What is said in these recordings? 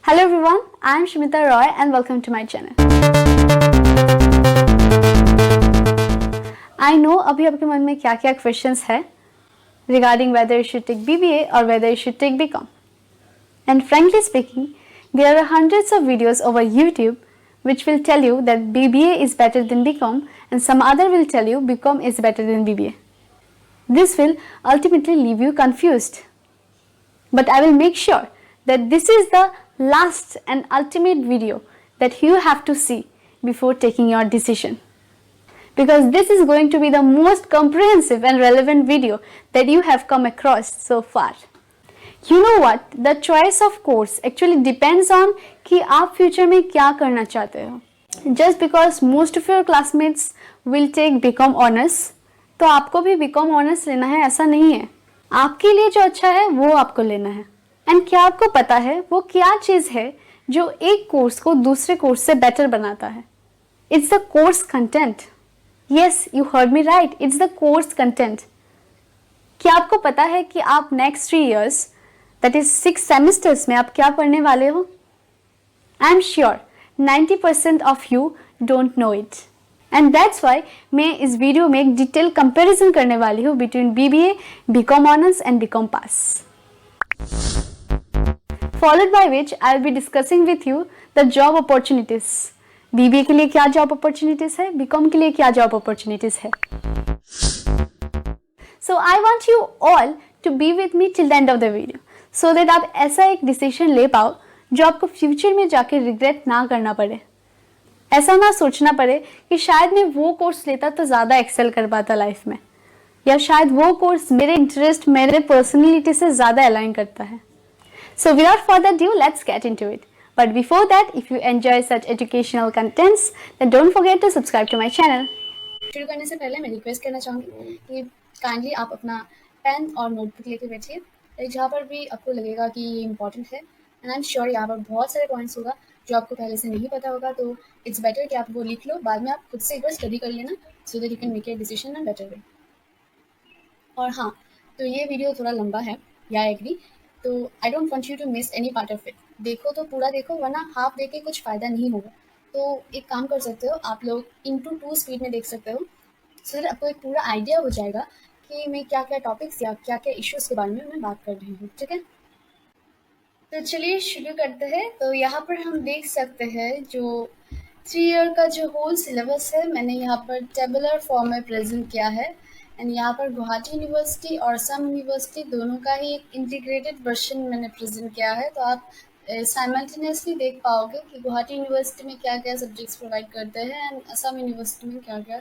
Hello everyone, I am Shmita Roy and welcome to my channel. I know अभी आपके मन में क्या क्या questions है regarding whether you should take BBA or whether you should take BCom. And frankly speaking, there are hundreds of videos over YouTube which will tell you that BBA is better than BCom and some other will tell you BCom is better than BBA. This will ultimately leave you confused. But I will make sure that this is the last and ultimate video that you have to see before taking your decision. Because this is going to be the most comprehensive and relevant video that you have come across so far. You know what? The choice of course actually depends on कि आप future में क्या करना चाहते हो. Just because most of your classmates will take BCom honors, तो आपको भी BCom honors लेना है ऐसा नहीं है. आपके लिए जो अच्छा है वो आपको लेना है. एंड क्या आपको पता है वो क्या चीज़ है जो एक कोर्स को दूसरे कोर्स से बेटर बनाता है? It's the course content. Yes, you heard me right, it's the course content. क्या आपको पता है कि आप next 3 years that is 6 semesters में आप क्या पढ़ने वाले हो? I am sure 90% of you don't know it. And that's why मैं इस वीडियो में एक डिटेल कंपेरिजन करने वाली हूँ between BBA, BCom honours and BCom pass. Followed by which I will be discussing with you the job opportunities. BBA के लिए क्या job opportunities है, BCom के लिए क्या job opportunities है. So I want you all to be with me till the end of the video, so that आप ऐसा एक decision ले पाओ जो आपको future में जाके regret ना करना पड़े. ऐसा ना सोचना पड़े कि शायद मैं वो कोर्स लेता तो ज़्यादा एक्सेल कर पाता लाइफ में, या शायद वो कोर्स मेरे इंटरेस्ट, मेरे पर्सनैलिटी से ज़्यादा अलाइन करता है. So without further ado, let's get into it. But before that, if you enjoy such educational contents, then don't forget to subscribe to my channel. शुरू करने से पहले मैं रिक्वेस्ट करना चाहूँगी कि काइंडली आप अपना पेन और नोटबुक लेके बैठिए, जहाँ पर भी आपको लगेगा कि ये इंपॉर्टेंट है. एंड आई एम श्योर यहाँ पर बहुत सारे पॉइंट्स होगा जो आपको पहले से नहीं पता होगा, तो इट्स बेटर कि आप वो लिख लो, बाद में आप खुद से एक बार स्टडी कर लेना, so that you can make a decision in better way. और हाँ, तो ये वीडियो थोड़ा लंबा है, या एग्री, तो I don't want you to miss any part of it. देखो तो पूरा देखो, वरना हाफ देख के कुछ फ़ायदा नहीं होगा. तो एक काम कर सकते हो, आप लोग इंटू 2 स्पीड में देख सकते हो, सो दैट आपको एक पूरा आइडिया हो जाएगा कि मैं क्या क्या टॉपिक्स या क्या क्या इश्यूज़ के बारे में मैं बात कर रही हूँ. ठीक है, तो चलिए शुरू करते हैं. तो यहाँ पर हम देख सकते हैं जो 3 ईयर का जो होल सिलेबस है, मैंने यहाँ पर टेबुलर फॉर्म में प्रेजेंट किया है. एंड यहाँ पर गुवाहाटी यूनिवर्सिटी और असम यूनिवर्सिटी दोनों का ही एक इंटीग्रेटेड वर्जन मैंने प्रेजेंट किया है. तो आप साइमल्टेनियसली देख पाओगे कि गुवाहाटी यूनिवर्सिटी में क्या क्या सब्जेक्ट्स प्रोवाइड करते हैं एंड असम यूनिवर्सिटी में क्या क्या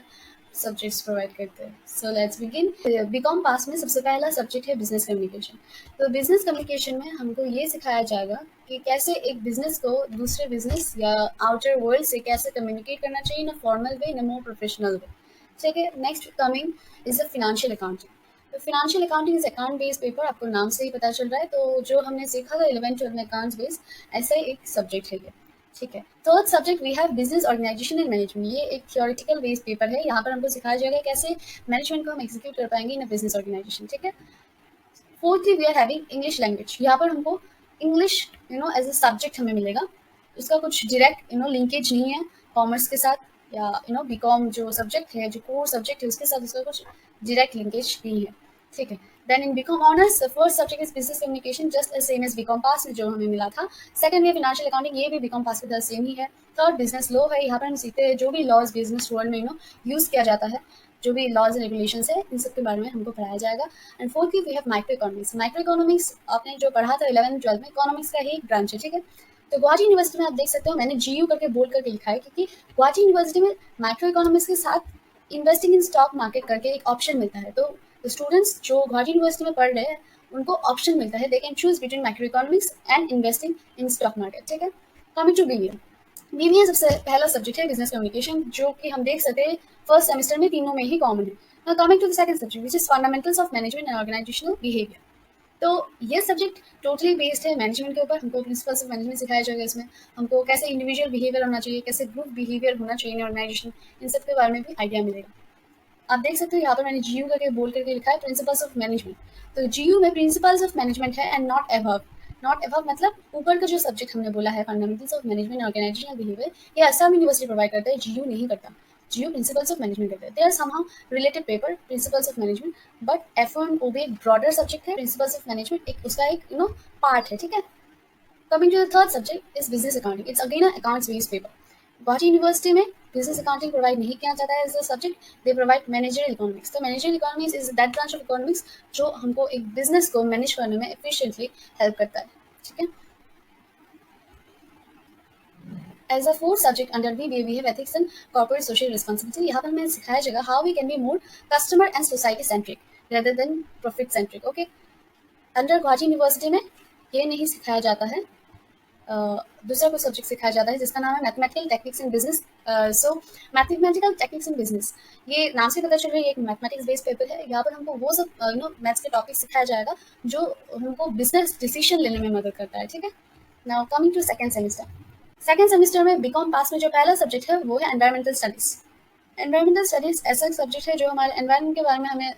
सब्जेक्ट्स प्रोवाइड करते हैं. So let's begin. BCom pass में सबसे पहला सब्जेक्ट है बिजनेस कम्युनिकेशन. तो बिजनेस कम्युनिकेशन में हमको ये सिखाया जाएगा कि कैसे एक बिजनेस को दूसरे बिजनेस या आउटर वर्ल्ड से कैसे कम्युनिकेट करना चाहिए इन a formal way, in a more professional way. ठीक है, next coming is a financial accounting. तो financial accounting is account based paper, आपको नाम से ही पता चल रहा है. तो जो हमने सीखा था 11th-12 में अकाउंट्स बेस्ड, ऐसा ही एक सब्जेक्ट है ये. ठीक है, third subject we have business organisation and management. ये एक थियोरेटिकल बेस्ड पेपर है. यहाँ पर हमको सिखाया जाएगा कैसे मैनेजमेंट को हम एग्जीक्यूट कर पाएंगे इन अ बिजनेस ऑर्गेनाइजेशन. ठीक है, fourthly we are having English language. यहाँ पर हमको इंग्लिश एज अ सब्जेक्ट हमें मिलेगा. उसका कुछ डायरेक्ट लिंकेज नहीं है कॉमर्स के साथ, या बीकॉम जो सब्जेक्ट है, जो कोर सब्जेक्ट है, उसके साथ उसका कुछ डायरेक्ट लिंकेज नहीं है. ठीक है, then in BCom honours the first subject is business communication, just same as BCom pass में जो हमें मिला था. सेकंड है फिनेंशियल अकाउंटिंग, ये भी बीकॉम पास के तरह सेम ही है. थर्ड बिजनेस लॉ है. यहाँ पर हम सीखते हैं जो भी लॉज बिजनेस वर्ल्ड में यूज़ किया जाता है, जो भी लॉज एंड रेगुलेशंस है, इन सब के बारे में हमको पढ़ाया जाएगा. And fourthly we have micro economics. Micro economics आपने जो पढ़ा था 11th-12 में, इकोनॉमिक्स का ही एक ब्रांच है. ठीक है, तो गुवाहाटी यूनिवर्सिटी में आप देख सकते हो मैंने GU करके बोल करके लिखा है, क्योंकि गुवाहाटी यूनिवर्सिटी में माइक्रो इकोनॉमिक्स के साथ इन्वेस्टिंग इन स्टॉक मार्केट करके एक ऑप्शन मिलता है. तो स्टूडेंट्स जो गुवाहाटी यूनिवर्सिटी में पढ़ रहे हैं उनको ऑप्शन मिलता है, they can choose between micro economics and investing in stock market. ठीक है, कमिंग टू BBA. BBA सबसे पहला सब्जेक्ट है बिजनेस कम्युनिकेशन, जो कि हम देख सकते हैं फर्स्ट सेमेस्टर में तीनों में ही कॉमन है. Now coming to the second subject, which is fundamentals of management and organizational behavior. तो ये सब्जेक्ट टोटली बेस्ड है मैनेजमेंट के ऊपर. हमको प्रिंसिपल्स ऑफ मैनेजमेंट सिखाया जाएगा. इसमें हमको कैसे इंडिविजुअल बिहेवियर होना चाहिए, कैसे ग्रुप बिहेवियर होना चाहिए इन ऑर्गेनाइजेशन, इन सब के बारे में भी आइडिया मिलेगा. आप देख सकते हो यहाँ पर मैंने GU करके बोल करके लिखा है प्रिंसिपल्स ऑफ मैनेजमेंट. तो GU में प्रिंसिपल्स ऑफ मैनेजमेंट है and not above. Not above मतलब ऊपर का जो सब्जेक्ट हमने बोला है fundamentals of management and organisational behaviour, ये असम यूनिवर्सिटी प्रोवाइड करता है, जीयू नहीं करता। जीयू प्रिंसिपल्स ऑफ मैनेजमेंट करता है। They are somehow related paper, principles of management, but F1OB एक ब्रॉडर सब्जेक्ट है, प्रिंसिपल्स ऑफ मैनेजमेंट एक उसका एक पार्ट है, ठीक है। Coming to the third subject is business accounting. It's again an accounts based paper. Guwahati university में business accounting provide नहीं किया जाता है as a subject, they provide managerial economics. तो managerial economics is that branch of economics जो हमको एक business को मैनेज करने में एफिशिएंटली हेल्प करता है, ठीक है। As a fourth subject under BBA we have ethics and corporate social responsibility. यहाँ पर हमें सिखाया जाएगा how we can be more customer and society centric rather than profit centric, okay. Under Guwahati university में ये नहीं सिखाया जाता है, दूसरा कोई सब्जेक्ट सिखाया जाता है जिसका नाम है mathematical techniques in business. So mathematical techniques in business, ये नाम से पता चल रहा है ये एक मैथमेटिक्स बेस्ड पेपर है। यहाँ पर हमको वो सब मैथ्स के टॉपिक सिखाया जाएगा जो हमको बिजनेस डिसीजन लेने में मदद करता है, ठीक है। Now coming to second semester में बीकॉम पास में जो पहला सब्जेक्ट है वो है एनवायरमेंटल स्टडीज। एनवायरमेंटल स्टडीज ऐसा एक सब्जेक्ट है जो हमारे एनवायरमेंट के बारे में हमें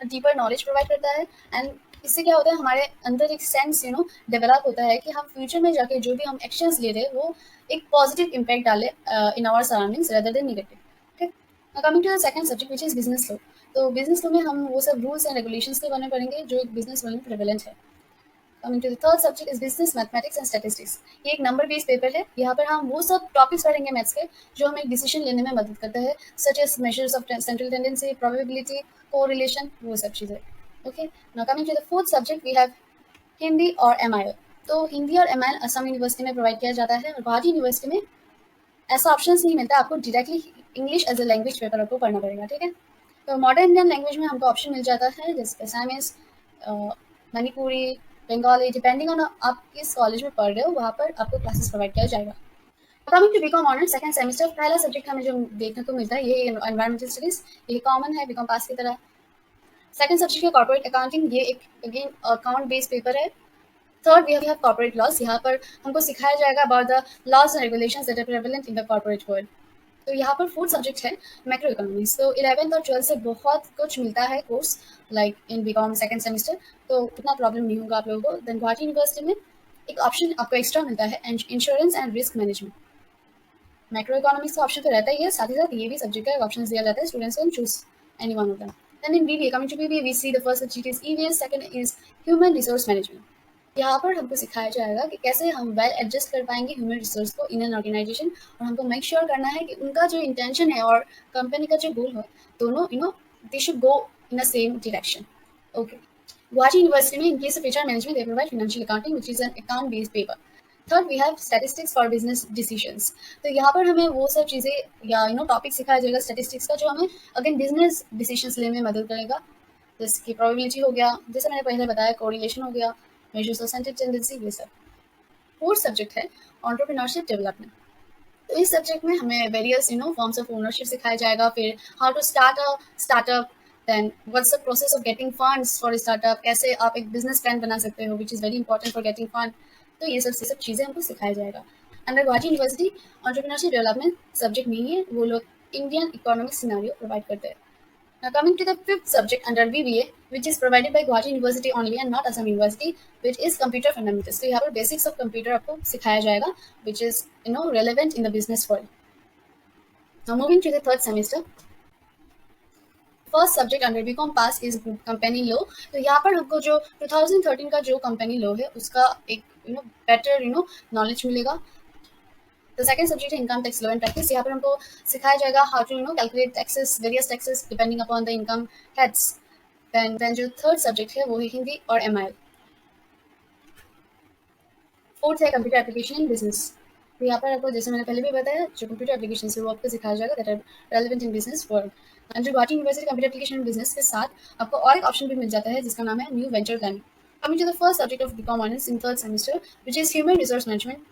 डीपर नॉलेज प्रोवाइड करता है। एंड इससे क्या होता है हमारे अंदर एक सेंस डेवलप होता है कि हम फ्यूचर में जाके जो भी हम एक्शंस ले रहे हैं वो एक पॉजिटिव इम्पैक्ट डाले in our surroundings rather than negative, ठीक। Coming to the second subject which is business law. तो बिजनेस लॉ में हम वो सब रूल्स एंड रेगुलेशंस के बारे में पढ़ेंगे जो एक बिजनेस लॉ में प्रेवलेंट है। Coming to the third subject is business mathematics and statistics. ये एक नंबर बेस्ड पेपर है। यहाँ पर हम वो सब टॉपिक्स पढ़ेंगे मैथ्स के जो हमें डिसीजन लेने में मदद करता है, such as measures of central tendency, probability, correlation, वो सब चीज़ें, okay. Now coming to the fourth subject we have Hindi और MIL। तो हिंदी और MIL असम यूनिवर्सिटी में प्रोवाइड किया जाता है और गुवाहाटी यूनिवर्सिटी में ऐसा ऑप्शन नहीं मिलता, आपको directly English as a language paper आपको पढ़ना पड़ेगा, ठीक है। तो मॉडर्न इंडियन लैंग्वेज में हमको ऑप्शन मिल जाता है जैसे Assamese, Manipuri, Bengali, depending on आप किस कॉलेज में पढ़ रहे हो वहाँ पर आपको क्लासेस प्रोवाइड किया जाएगा। Coming to BCom honours second semester, पहला सब्जेक्ट हमें जो देखने को मिलता है ये एनवायरमेंटल स्टडीज, ये कॉमन है बीकॉम पास की तरह। सेकंड सब्जेक्ट है कॉर्पोरेट अकाउंटिंग, ये एक अगेन अकाउंट बेस्ड पेपर है। Third we have corporate laws, यहाँ पर हमको सिखाया जाएगा about the laws and regulations that are prevalent in the corporate world. तो यहाँ पर फोर्थ सब्जेक्ट है मैक्रो इकोनॉमिक्स। तो 11th और 12th से बहुत कुछ मिलता है course like in BCom second semester, तो उतना प्रॉब्लम नहीं होगा आप लोगों को। देन गुवाहाटी यूनिवर्सिटी में एक ऑप्शन आपको एक्स्ट्रा मिलता है insurance and risk management. Macro economics का ऑप्शन तो रहता ही है, साथ ही साथ ये भी सब्जेक्ट का ऑप्शन दिया जाता है, students can choose any one of them. Then in BBA, coming to BBA we see the first subject is EVS, second is human resource management. यहाँ पर हमको सिखाया जाएगा कि कैसे हम वेल एडजस्ट कर पाएंगे ह्यूमन रिसोर्स को इन एन ऑर्गेनाइजेशन, और हमको मेक श्योर करना है कि उनका जो इंटेंशन है और कंपनी का जो गोल है दोनों they should go in the same direction, okay. Guwahati university में in case of HR management they provide financial accounting which is an account based paper. Third we have statistics for business decisions. तो यहाँ पर हमें वो सब चीज़ें या topic सिखाया जाएगा स्टैटिस्टिक्स का जो हमें अगेन बिजनेस डिसीजंस लेने में मदद करेगा, जैसे कि प्रोबेबिलिटी हो गया, जैसे मैंने पहले बताया कोरिलेशन हो गया, मेजर्स ऑफ सेंट्रल टेंडेंसी, ये सब। फोर्थ सब्जेक्ट है एंटरप्रेन्योरशिप डेवलपमेंट। तो इस सब्जेक्ट में हमें वेरियस फॉर्म्स ऑफ ओनरशिप सिखाया जाएगा, फिर how to start a startup, then what's the process of getting funds for startup, कैसे आप एक बिजनेस प्लान बना सकते हो which is very important for getting fund. तो ये सब चीज़ें हमको सिखाया जाएगा। Under Guwahati university entrepreneurship development subject नहीं है, वो लोग इंडियन इकोनॉमिक सिनेरियो प्रोवाइड करते हैं। Now coming to the fifth subject under BBA, which is provided by Guwahati University only and not Assam University, which is computer fundamentals. तो यहाँ पर basics of computer आपको सिखाया जाएगा, which is relevant in the business world. Now moving to the third semester, first subject under BCom pass is company law. तो यहाँ पर हमको जो 2013 का जो कंपनी लॉ है उसका एक बेटर नॉलेज मिलेगा। The second subject है income tax law and practice। यहाँ पर हमको सिखाया जाएगा how to calculate taxes, various taxes depending upon the income heads। Then जो third subject है वो है हिंदी और MIL। फोर्थ है कंप्यूटर एप्लीकेशन इन बिजनेस। तो यहाँ पर आपको जैसे मैंने पहले भी बताया जो कंप्यूटर एप्लीकेशन है वो आपको सिखाया जाएगा that are relevant in business world. And जो Guwahati university computer application in business के साथ आपको और एक ऑप्शन भी मिल जाता है जिसका नाम है new venture planning. Coming to the first subject of BCom honours in third semester which is human resource management.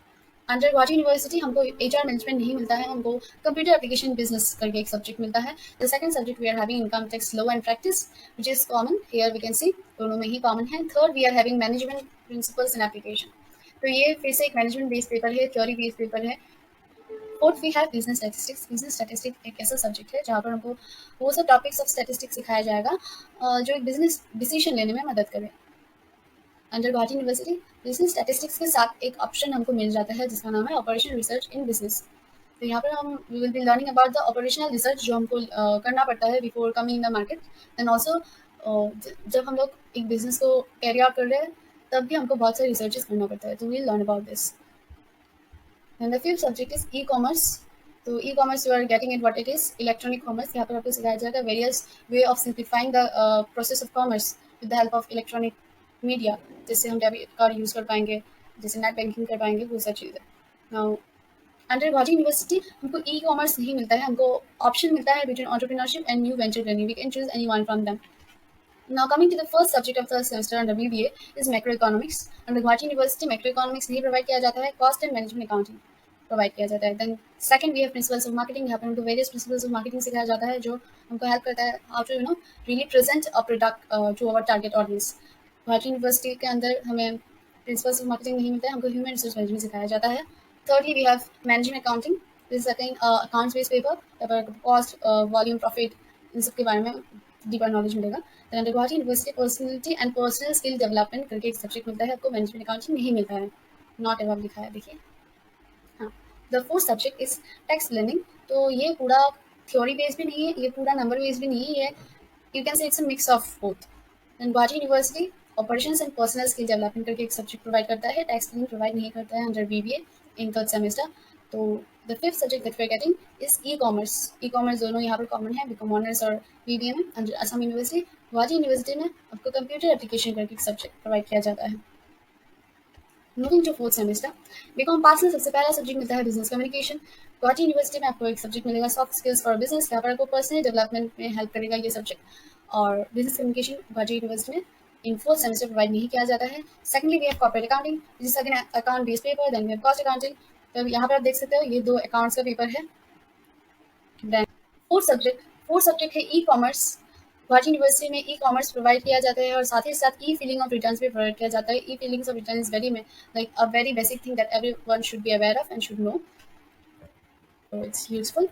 Under Guwahati university हमको HR मैनेजमेंट नहीं मिलता है, हमको कंप्यूटर एप्लीकेशन बिजनेस करके एक सब्जेक्ट मिलता है। The second subject we are having income tax law and practice which is common, here we can see दोनों में ही कॉमन है। Third we are having management principles and application. तो ये फिर से एक मैनेजमेंट बेस्ड पेपर है, थ्योरी बेस्ड पेपर है। Fourth we have business statistics. Business statistics एक ऐसा सब्जेक्ट है जहाँ पर हमको वो सब टॉपिक्स ऑफ स्टैटिस्टिक्स सिखाया जाएगा जो एक बिजनेस डिसीजन लेने में मदद करे। Under Guwahati university business statistics के साथ एक ऑप्शन हमको मिल जाता है जिसका नाम है ऑपरेशन रिसर्च इन बिजनेस। तो यहाँ पर हम we will be learning about the operational research जो हमको करना पड़ता है before coming in the market. And also जब हम लोग एक बिजनेस को कैरी आउट कर रहे हैं तब भी हमको बहुत सारे रिसर्चेस करना पड़ता है। तो we learn about this. And the fifth subject is e commerce. तो e commerce you are getting it what it is electronic commerce. यहाँ पर आपको सिखाया जाएगा various way of simplifying the process of commerce with the help of electronic media, जिससे हम debit card use कर पाएंगे, जैसे नेट बैंकिंग कर पाएंगे, वो सब चीज़ें। नाउ अंडर गुवाहाटी यूनिवर्सिटी हमको ई कॉमर्स नहीं मिलता है, हमको ऑप्शन मिलता है between entrepreneurship and new venture learning. We can choose any one from them. Now coming to the first subject of the semester under BBA is macroeconomics. Under Guwahati University, macroeconomics नहीं provide किया जाता है, cost and management accounting provide किया जाता है। Then second we have principles of marketing। यहाँ पर हमको various principles of marketing सिखाया जाता है जो हमको हेल्प करता है how to really present a product to our target audience। Guwahati university के अंदर हमें principles of marketing नहीं मिलता है, हमको human resource management सिखाया जाता है। Thirdly we have management accounting। This is again accounts based paper, यहाँ पर cost, volume, profit इन सब के बारे में डीपर नॉलेज मिलेगा। then under Guwahati university personality and personal skill development करके एक सब्जेक्ट मिलता है, आपको मैनेजमेंट अकाउंटिंग नहीं मिलता है, नॉट एवब लिखा है, देखिए। हाँ, the fourth subject is tax learning. तो ये पूरा थ्योरी बेस्ड भी नहीं है, ये पूरा नंबर बेस्ड भी नहीं है, ये you can say it's a mix of both. Then Guwahati university operations and personal skill development करके एक सब्जेक्ट प्रोवाइड करता है, टैक्स लर्निंग प्रोवाइड नहीं करता है under BBA in third semester. तो the fifth subject that we are getting is e commerce. E commerce दोनों यहाँ पर कॉमन है, बीकॉम ऑनर्स और बीबीए में। Under Assam university, Guwahati university में आपको कंप्यूटर एप्लीकेशन करके एक सब्जेक्ट प्रोवाइड किया जाता है। Moving to fourth semester, BCom pass में सबसे पहला सब्जेक्ट मिलता है बिजनेस कम्युनिकेशन। गुवाहाटी यूनिवर्सिटी में आपको एक सब्जेक्ट मिलेगा सॉफ्ट स्किल्स फॉर बिजनेस, यहाँ पर आपको पर्सनल डेवलपमेंट में हेल्प करेगा ये सब्जेक्ट। और बिजनेस कम्युनिकेशन गुवाहाटी यूनिवर्सिटी में इन फोर्थ सेमेस्टर प्रोवाइड नहीं किया जाता है। Secondly we have corporate accounting, this again account based paper. Then we have cost accounting. तो यहाँ पर आप देख सकते हो ये दो अकाउंट्स का पेपर है। देन फोर्थ सब्जेक्ट है ई कॉमर्स। गुवाहाटी यूनिवर्सिटी में ई कॉमर्स प्रोवाइड किया जाता है और साथ ही साथ ई फिलिंग ऑफ रिटर्न्स भी प्रोवाइड किया जाता है। E filings of return is very like a very basic thing that everyone should be aware of and should know, so it's useful.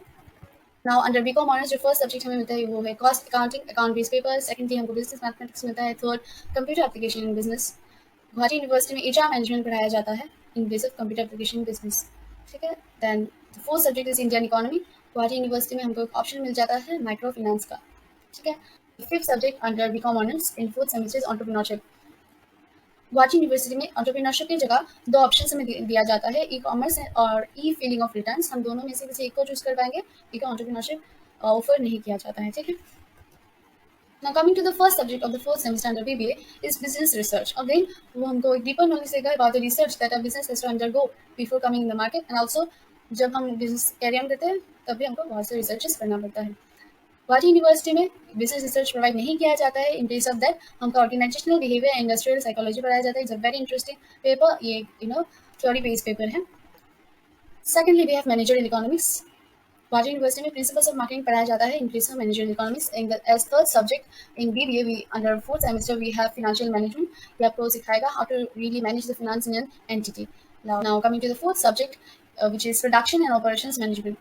Now under BCom honours जो first subject हमें मिलता है वो है cost accounting, account based paper. Secondly हमको business mathematics मिलता है। Third computer application in business. Guwahati university में एचआर मैनेजमेंट पढ़ाया जाता है in base of computer application in business, ठीक है। Then fourth subject is Indian economy. Guwahati university में हमको एक ऑप्शन मिल जाता है माइक्रो फाइनेंस का, ठीक है। Fifth subject under BCom honours in fourth semester is entrepreneurship. Guwahati university में एंटरप्रेन्योरशिप की जगह दो ऑप्शन हमें दिया जाता है, ई कॉमर्स और ई फिलिंग ऑफ रिटर्न्स। हम दोनों में से किसी एक को चूज कर पाएंगे, ठीक है। एंटरप्रेन्योरशिप ऑफर नहीं किया जाता है, ठीक है। Now coming to the first subject of the fourth semester under BBA is business research. Again, वो हमको एक deeper knowledge देगा about the research that a business has to undergo before coming in the market, and also जब हम business carry on करते हैं तब भी हमको बहुत से researches करना पड़ता है। गुवाहाटी यूनिवर्सिटी में बिजनेस रिसर्च प्रोवाइड नहीं किया जाता है। इन प्लेस ऑफ दैट हमको ऑर्गेनाइजेशनल बिहेवियर इंडस्ट्रियल साइकोलॉजी पढ़ाया जाता है। It's a very interesting paper, ये थ्योरी बेस्ड पेपर है। Secondly we have managerial economics. Guwahati university में प्रिंसिपल्स ऑफ मार्केटिंग पढ़ाया जाता है in place of managerial economics. As third subject in BBA we under fourth semester we have financial management. ये आपको सिखाएगा how to really manage the finance in an entity. Now coming to the fourth subject which is production and operations management.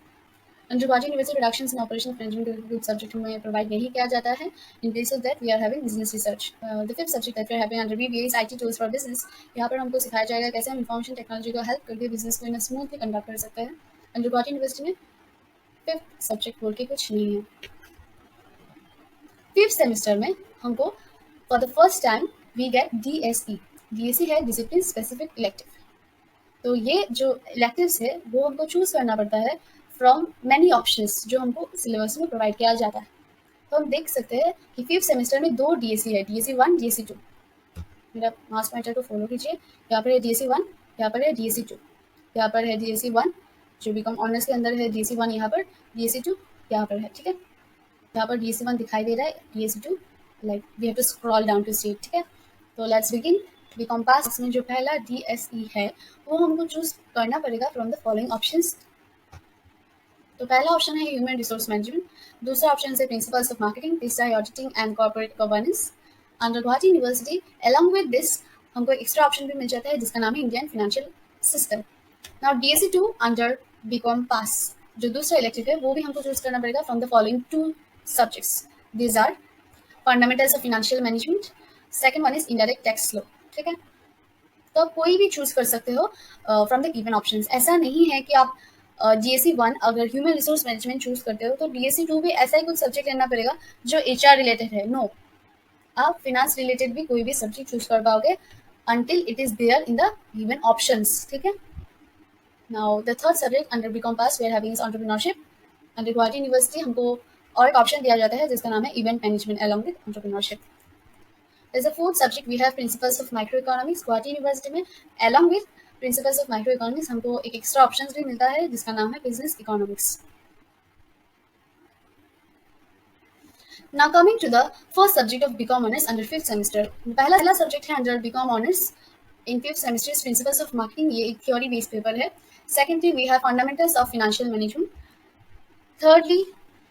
Under Guwahati university production and operation management subject में provide नहीं किया जाता है। In place of that we are having business research. The fifth subject that we are having under BBA is IT tools for business. यहाँ पर हमको सिखाया जाएगा कैसे हम इंफॉर्मेशन टेक्नोलॉजी को हेल्प करके बिजनेस को इन स्मूथली कंडक्ट कर सकते हैं। अंडर गुवाहाटी यूनिवर्सिटी में फिफ्थ सब्जेक्ट बोल के कुछ नहीं है। फिफ्थ सेमेस्टर में हमको for the first time we get DSE. DSE है डिसिप्लिन स्पेसिफिक इलेक्टिव। तो ये जो इलेक्टिव्स है वो हमको चूज करना पड़ता है फ्रॉम मैनी ऑप्शंस जो हमको सिलेबस में प्रोवाइड किया जाता है। तो हम देख सकते हैं कि फिफ्थ सेमेस्टर में दो डीएससी है, डीएससी 1, डीएससी 2। मेरा मास पॉइंटर को फॉलो कीजिए, यहाँ पर है डीएससी 1, यहाँ पर है डीएससी 2, यहाँ पर है डीएससी 1 जो बीकॉम ऑनर्स के अंदर है, डीएससी 1 यहाँ पर, डीएससी 2 यहाँ पर है, ठीक है। यहाँ पर डीएससी 1 दिखाई दे रहा है, DSC 2 like we have to scroll down to see it, ठीक है। तो लेट्स बिगिन। बीकॉम पास में जो पहला डीएसई है वो हमको चूज करना पड़ेगा फ्रॉम द फॉलोइंग ऑप्शंस। तो पहला ऑप्शन है ह्यूमन रिसोर्स मैनेजमेंट, दूसरा ऑप्शन है प्रिंसिपल्स ऑफ मार्केटिंग, तीसरा है auditing and corporate governance. Under Guwahati university along with this हमको एक्स्ट्रा ऑप्शन भी मिल जाता है जिसका नाम है Indian financial system. Now DSC 2 under BCom pass जो दूसरा इलेक्टिव है वो भी हमको चूज करना पड़ेगा from the following 2 subjects. These are fundamentals of financial management, second one is indirect tax law, ठीक है। तो आप कोई भी चूज कर सकते हो फ्रॉम द गिवन ऑप्शंस। ऐसा नहीं है कि आप DSC 1 अगर ह्यूमन रिसोर्स मैनेजमेंट चूज करते हो तो DSC 2 भी ऐसा ही कुछ सब्जेक्ट लेना पड़ेगा जो HR रिलेटेड है। नो, आप फिनांस रिलेटेड भी कोई भी सब्जेक्ट चूज कर पाओगे until it is there in the given options, ठीक है। Now the third subject under BCom Pass we are having is entrepreneurship. Under Guwahati University हमको और एक ऑप्शन दिया जाता है जिसका नाम है event management along with entrepreneurship. There's a fourth subject we have principles of microeconomics. Guwahati University में along with principles of microeconomics हमको एक एक्स्ट्रा ऑप्शन भी मिलता है जिसका नाम है business economics. Now coming to the first subject of BCom Honors under 5th semester. पहला सब्जेक्ट है under BCom Honors in 5th semester is Principles of Marketing. ये एक theory based पेपर है. Secondly, we have Fundamentals of Financial Management. Thirdly,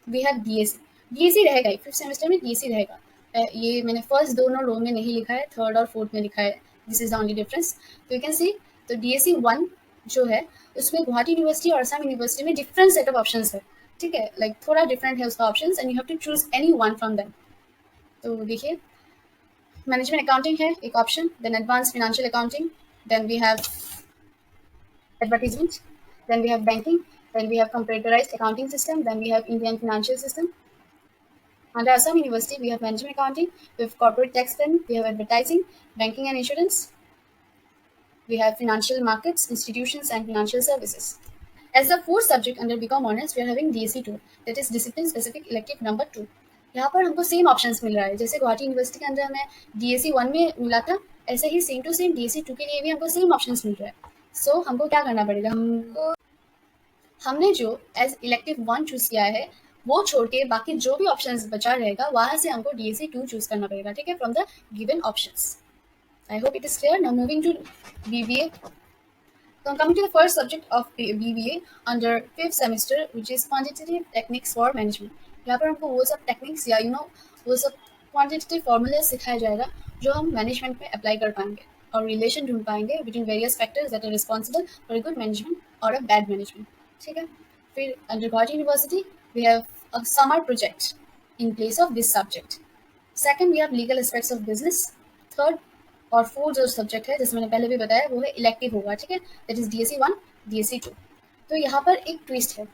we have DSC. DSC रहेगा 5th semester में DSC रहेगा. ये मैंने फर्स्ट दोनों रो में नहीं लिखा है, थर्ड और फोर्थ में लिखा है. This is the only difference. तो यू कैन सी तो DSC 1 जो है उसमें गुवाहाटी यूनिवर्सिटी और असम यूनिवर्सिटी में डिफरेंट सेट ऑफ ऑप्शंस है, ठीक है, लाइक थोड़ा डिफरेंट है उसका options and you have to choose any one from them. तो देखिए मैनेजमेंट अकाउंटिंग है एक option, then advance financial accounting, then we have advertisement, then we have banking, then we have computerised accounting system, then we have Indian financial system. Under Assam University, we have management accounting, we have corporate tax planning, we have advertising, banking and insurance, we have financial markets, institutions and financial services. As the fourth subject under BCom Honors, we are having DSC 2, that is Discipline Specific Elective Number 2. यहाँ पर हमको same options मिल रहा है जैसे Guwahati university के अंदर हमें DSC 1 में मिला था, ऐसे ही सेम टू सेम DSC 2 के लिए भी हमको सेम ऑप्शंस मिल रहा है. सो हमको क्या करना पड़ेगा, हमने जो एज इलेक्टिव 1 चूज किया है वो छोड़ के बाकी जो भी ऑप्शंस बचा रहेगा वहां से हमको DSC 2 चूज करना पड़ेगा, ठीक है, from the given options. I hope it is clear. Now moving to BBA. So coming to the first subject of BBA under 5th semester which is quantitative techniques for management. यहाँ पर हमको वो सब techniques या वो सब quantitative फॉर्मूले सिखाया जाएगा जो हम मैनेजमेंट में अप्लाई कर पाएंगे और रिलेशन ढूंढ पाएंगे between various factors that are responsible for good management और अ बैड मैनेजमेंट, ठीक है. फिर under Guwahati university we have a summer project in place of this subject. Second, we have legal aspects of business. Third और fourth जो subject है जिसमें मैंने पहले भी बताया वो है इलेक्टिव होगा, ठीक है, दैट इज DSC 1, DSC 2. तो यहाँ पर एक ट्विस्ट है.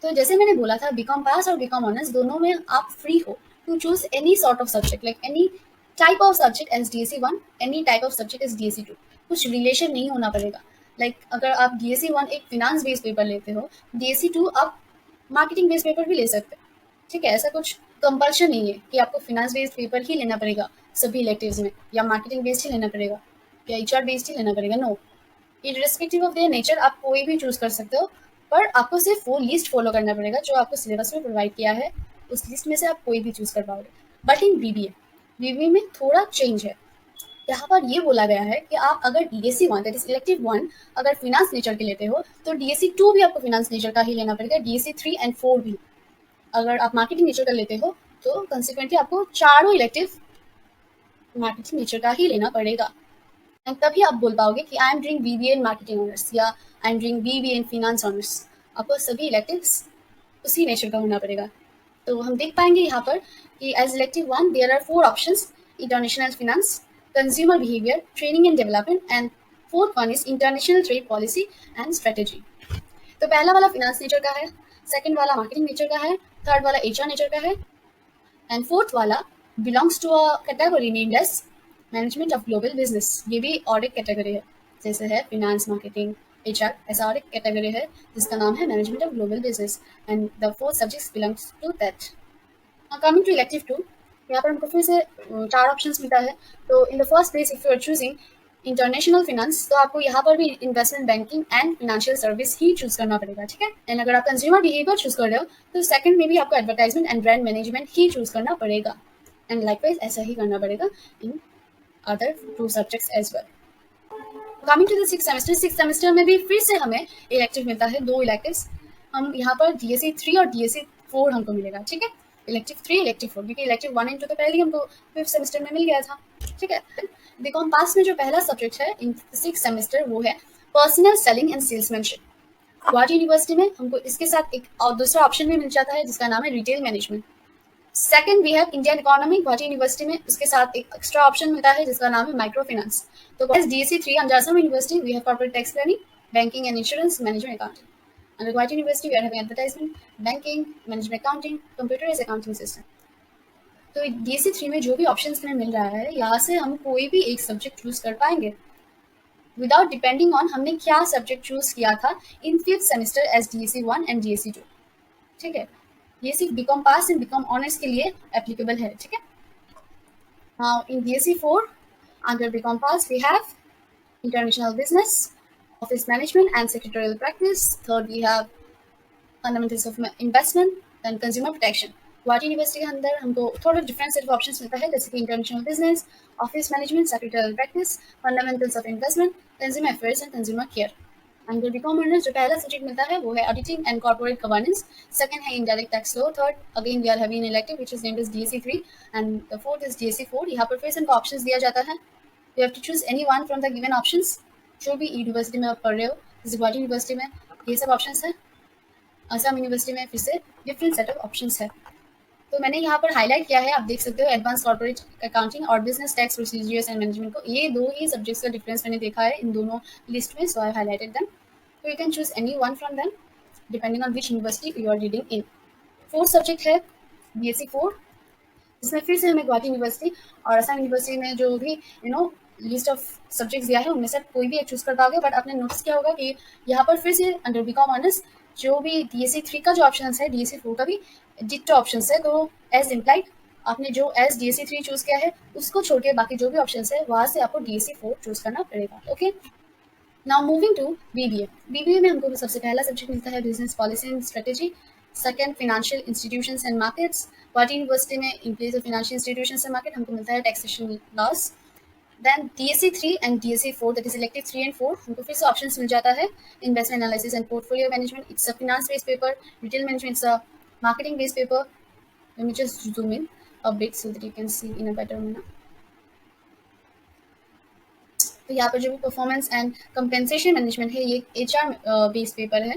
तो जैसे मैंने बोला था BCom पास और BCom ऑनर्स दोनों में आप फ्री हो to choose any sort of subject, like any type of subject as DSC 1, any type of subject as DSC 2. कुछ रिलेशन नहीं होना पड़ेगा. लाइक अगर आप DSC 1 एक फिनांस बेस्ड पेपर लेते हो, DSC 2 आप मार्केटिंग बेस्ड पेपर भी ले सकते हैं, ठीक है. ऐसा कुछ कंपल्शन नहीं है कि आपको फिनांस बेस्ड पेपर ही लेना पड़ेगा सभी इलेक्टिव्स में या मार्केटिंग बेस्ड ही लेना पड़ेगा या HR बेस्ड ही लेना पड़ेगा. No, irrespective of their nature आप कोई भी चूज कर सकते हो, पर आपको सिर्फ वो लिस्ट फॉलो करना पड़ेगा जो आपको सिलेबस में प्रोवाइड किया है. उस लिस्ट में से आप कोई भी चूज कर पाओगे. बट इन BBA में थोड़ा चेंज है. यहाँ पर ये बोला गया है कि आप अगर DSC 1 दैट इज इलेक्टिव 1 अगर फिनांस नेचर के लेते हो तो DSC 2 भी आपको फिनांस नेचर का ही लेना पड़ेगा, DSC 3 एंड 4 भी. अगर आप मार्केटिंग नेचर का लेते हो तो कंसिक्वेंटली आपको चारों इलेक्टिव मार्केटिंग नेचर का ही लेना पड़ेगा. एंड तभी आप बोल पाओगे कि I am doing BBA in marketing honours या I am doing BBA in finance honours. आपको सभी इलेक्टिव्स उसी नेचर का होना पड़ेगा. तो हम देख पाएंगे यहाँ पर कि as elective 1 there are 4 options, international finance, consumer behavior, training and development, and fourth one is international trade policy and strategy. तो पहला वाला फिनांस नेचर का है, सेकंड वाला मार्केटिंग नेचर का है, थर्ड वाला HR नेचर का है एंड फोर्थ वाला belongs to a category named as management of global business. ये भी और एक कैटेगरी है जैसे है फिनांस, मार्केटिंग, HR, ऐसा और एक कैटेगरी है जिसका नाम है management of global business and the fourth subjects belongs to that. Coming to elective 2, यहाँ पर हमको फिर से 4 ऑप्शंस मिलता है. तो in the first place if you are choosing international finance तो आपको यहाँ पर भी investment banking and financial service ही चूज करना पड़ेगा, ठीक है. एंड अगर आप कंज्यूमर बिहेवियर चूज कर रहे हो तो सेकंड में भी आपको एडवर्टाइजमेंट एंड ब्रांड मैनेजमेंट ही चूज करना पड़ेगा. एंड लाइकवाइज ऐसा ही करना पड़ेगा in other 2 subjects as well. Coming to the 6th semester में भी फिर से हमें इलेक्टिव मिलता है, 2 इलेक्टिव्स. हम यहाँ पर DSC 3 और DSC 4 हमको मिलेगा, ठीक है. इलेक्टिव 3, इलेक्टिव 4, क्योंकि इलेक्टिव 1 एंड 2 तो पहले ही हमको 5th सेमेस्टर में मिल गया था, ठीक है. BCom पास में जो पहला सब्जेक्ट है इन 6th सेमेस्टर वो है personal selling and salesmanship. Guwahati university में हमको इसके साथ एक और दूसरा ऑप्शन भी मिल जाता है जिसका नाम है retail management. Second we have Indian economy, Guwahati university में उसके साथ एक एक्स्ट्रा ऑप्शन मिलता है जिसका नाम है माइक्रो फाइनेंस। तो DSC 3 under Assam university we have corporate tax planning, banking and insurance, management accounting. Under Guwahati university we are having advertisement, banking, management accounting, computerised accounting system. तो DSC 3 में जो भी ऑप्शन हमें मिल रहा है, यहाँ से हम कोई भी एक सब्जेक्ट चूज कर पाएंगे विदाउट डिपेंडिंग ऑन हमने क्या सब्जेक्ट चूज किया था in 5th semester as DSC 1 and DSC 2। ठीक है, ये सिर्फ BCom pass and BCom honours के लिए एप्लीकेबल है। ठीक है, now in DSC 4 under BCom pass we have international business, office management and secretarial practice. Third we have fundamentals of investment and consumer protection. Guwahati university के अंदर हमको थोड़ा different set of options मिलता है, जैसे कि international business, office management, secretarial practice, fundamentals of investment, consumer affairs and consumer care. Under BCom honours जो पहला सब्जेक्ट मिलता है वो है auditing and corporate governance, second है indirect tax law, third again we are having elective which is named as DSC 3 and the fourth is DSC 4। यहाँ पर फिर से हमको ऑप्शंस दिया जाता है, you have to choose any one from the given options. जो भी यूनिवर्सिटी में आप पढ़ रहे हो, जैसे गुवाहाटी यूनिवर्सिटी में ये सब ऑप्शंस है, असम यूनिवर्सिटी में फिर से डिफरेंट सेट ऑफ ऑप्शंस है। तो मैंने यहाँ पर हाईलाइट किया है, आप देख सकते हो एडवांस कॉर्पोरेट अकाउंटिंग और business tax procedures and management को, ये दो ही सब्जेक्ट्स का डिफरेंस मैंने देखा है इन दोनों लिस्ट में, so I highlighted them. So you can choose any one from them depending on which university you are reading in. Fourth subject है DSC 4, जिसमें फिर से हमें गुवाहाटी यूनिवर्सिटी और असम यूनिवर्सिटी में जो भी लिस्ट ऑफ सब्जेक्ट्स दिया है उनमें से कोई भी एक चूज कर पाओगे। बट आपने नोटिस किया होगा कि यहाँ पर फिर से अंडर बीकॉम ऑनर्स जो भी DSC 3 का जो ऑप्शन है DSC 4 का भी डिक्टो ऑप्शन है, तो एज इम्प्लाइड आपने जो एज DSC 3 चूज किया है उसको छोड़ के बाकी जो भी ऑप्शन है वहाँ से आपको DSC 4 चूज करना पड़ेगा। Okay, now moving to BBA। BBA में हमको सबसे पहला सब्जेक्ट मिलता है business policy and strategy, second financial institutions and markets. Guwahati university में in place of financial institutions and market हमको मिलता है taxation laws. Then DSC 3 and DSC 4 that is elective 3 and 4 हमको फिर से ऑप्शंस मिल जाता है investment analysis and portfolio management, it's a finance based paper, retail management it's a marketing based paper. Let me just zoom in a bit so that you can see in a better manner. तो यहाँ पर जो भी performance and compensation management है ये HR based paper है।